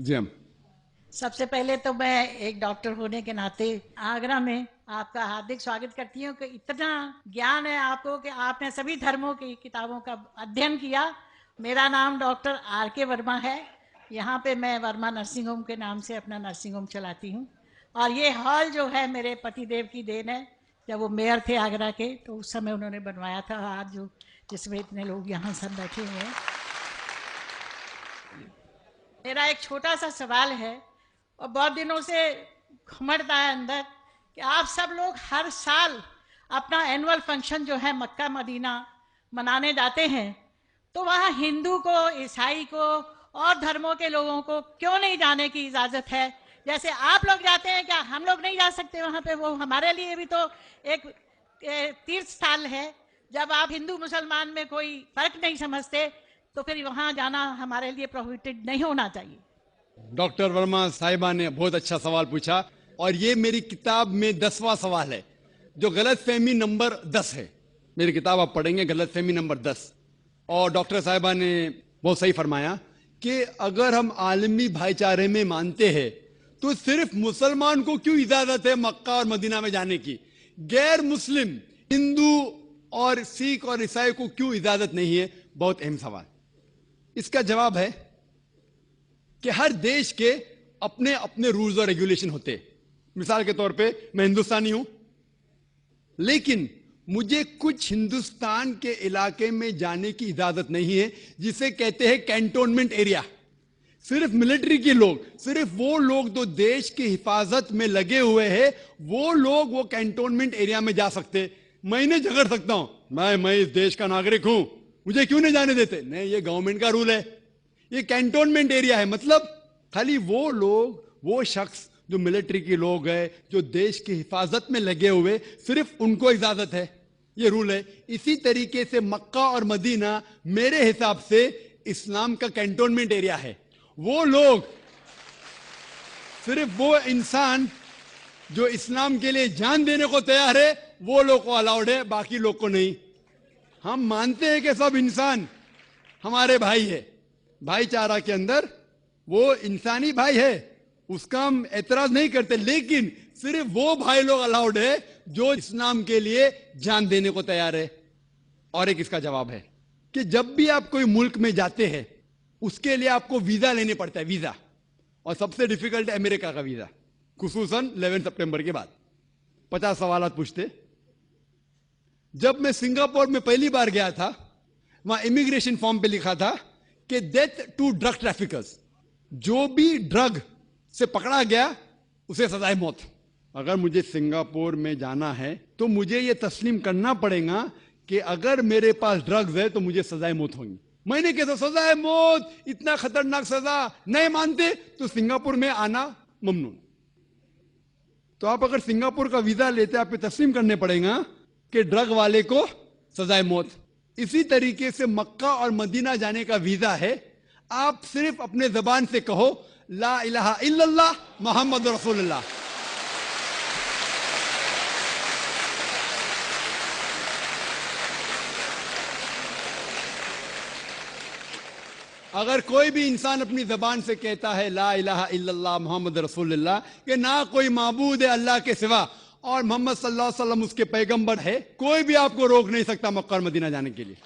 जी हम। सबसे पहले तो मैं एक डॉक्टर होने के नाते आगरा में आपका हार्दिक स्वागत करती हूँ कि इतना ज्ञान है आपको कि आपने सभी धर्मों की किताबों का अध्ययन किया। मेरा नाम डॉक्टर R.K. वर्मा है। यहाँ पे मैं वर्मा नर्सिंग होम के नाम से अपना नर्सिंग होम चलाती हूँ। और ये हॉल जो है मेरे पतिदेव की देन है। जब वो मेयर थे आगरा के तो उस समय उन्होंने बनवाया था, आज जो जिसमें इतने लोग यहाँ सब बैठे हुए हैं। मेरा एक छोटा सा सवाल है और बहुत दिनों से घुमड़ता है अंदर कि आप सब लोग हर साल अपना एनुअल फंक्शन जो है मक्का मदीना मनाने जाते हैं, तो वहाँ हिंदू को, ईसाई को और धर्मों के लोगों को क्यों नहीं जाने की इजाज़त है? जैसे आप लोग जाते हैं, क्या हम लोग नहीं जा सकते वहाँ पे? वो हमारे लिए भी तो एक तीर्थ स्थल है। जब आप हिंदू मुसलमान में कोई फर्क नहीं समझते तो फिर वहाँ जाना हमारे लिए प्रोहिबिटेड नहीं होना चाहिए। डॉक्टर वर्मा साहिबा ने बहुत अच्छा सवाल पूछा और ये मेरी किताब में 10वां सवाल है, जो गलतफहमी नंबर 10 है। मेरी किताब आप पढ़ेंगे, गलतफहमी नंबर 10। और डॉक्टर साहिबा ने बहुत सही फरमाया कि अगर हम आलमी भाईचारे में मानते हैं तो सिर्फ मुसलमान को क्यों इजाजत है मक्का और मदीना में जाने की, गैर मुस्लिम हिंदू और सिख और ईसाई को क्यों इजाजत नहीं है? बहुत अहम सवाल। इसका जवाब है कि हर देश के अपने अपने रूल्स और रेगुलेशन होते हैं। मिसाल के तौर पे मैं हिंदुस्तानी हूं, लेकिन मुझे कुछ हिंदुस्तान के इलाके में जाने की इजाजत नहीं है जिसे कहते हैं कैंटोनमेंट एरिया। सिर्फ मिलिट्री के लोग, सिर्फ वो लोग जो देश की हिफाजत में लगे हुए हैं, वो लोग वो कैंटोनमेंट एरिया में जा सकते। मैं इन्हें झगड़ सकता हूं, मैं इस देश का नागरिक हूं, मुझे क्यों नहीं जाने देते? नहीं, ये गवर्नमेंट का रूल है। ये कैंटोनमेंट एरिया है, मतलब खाली वो लोग, वो शख्स जो मिलिट्री के लोग हैं, जो देश की हिफाजत में लगे हुए, सिर्फ उनको इजाजत है। ये रूल है। इसी तरीके से मक्का और मदीना मेरे हिसाब से इस्लाम का कैंटोनमेंट एरिया है। वो लोग, सिर्फ वो इंसान जो इस्लाम के लिए जान देने को तैयार है, वो लोग को अलाउड है, बाकी लोग को नहीं। हम मानते हैं कि सब इंसान हमारे भाई है, भाईचारा के अंदर वो इंसानी भाई है, उसका हम एतराज नहीं करते, लेकिन सिर्फ वो भाई लोग अलाउड है जो इस्लाम के लिए जान देने को तैयार है। और एक इसका जवाब है कि जब भी आप कोई मुल्क में जाते हैं उसके लिए आपको वीजा लेने पड़ता है, वीजा। और सबसे डिफिकल्ट है अमेरिका का वीजा, खुसूसन 11 सितंबर के बाद। 50 सवाल पूछते। जब मैं सिंगापुर में पहली बार गया था, वहां इमिग्रेशन फॉर्म पे लिखा था कि डेथ टू ड्रग ट्रैफिकर्स, जो भी ड्रग से पकड़ा गया उसे सजाए मौत। अगर मुझे सिंगापुर में जाना है तो मुझे यह तस्लीम करना पड़ेगा कि अगर मेरे पास ड्रग्स है तो मुझे सजाए मौत होगी। मैंने कहा सजाए मौत, इतना खतरनाक सजा, नहीं मानते तो सिंगापुर में आना ममनू। तो आप अगर सिंगापुर का वीजा लेते, आपको तस्लीम करने पड़ेगा कि ड्रग वाले को सजाए मौत। इसी तरीके से मक्का और मदीना जाने का वीजा है। आप सिर्फ अपने जबान से कहो ला इलाहा इल्लल्लाह मोहम्मद रसूलुल्लाह। अगर कोई भी इंसान अपनी जबान से कहता है ला इलाहा इल्लल्लाह मोहम्मद रसूलुल्लाह, कि ना कोई माबूद है अल्लाह के सिवा और मोहम्मद सल्लल्लाहु अलैहि वसल्लम उसके पैगंबर है, कोई भी आपको रोक नहीं सकता मक्का और मदीना जाने के लिए।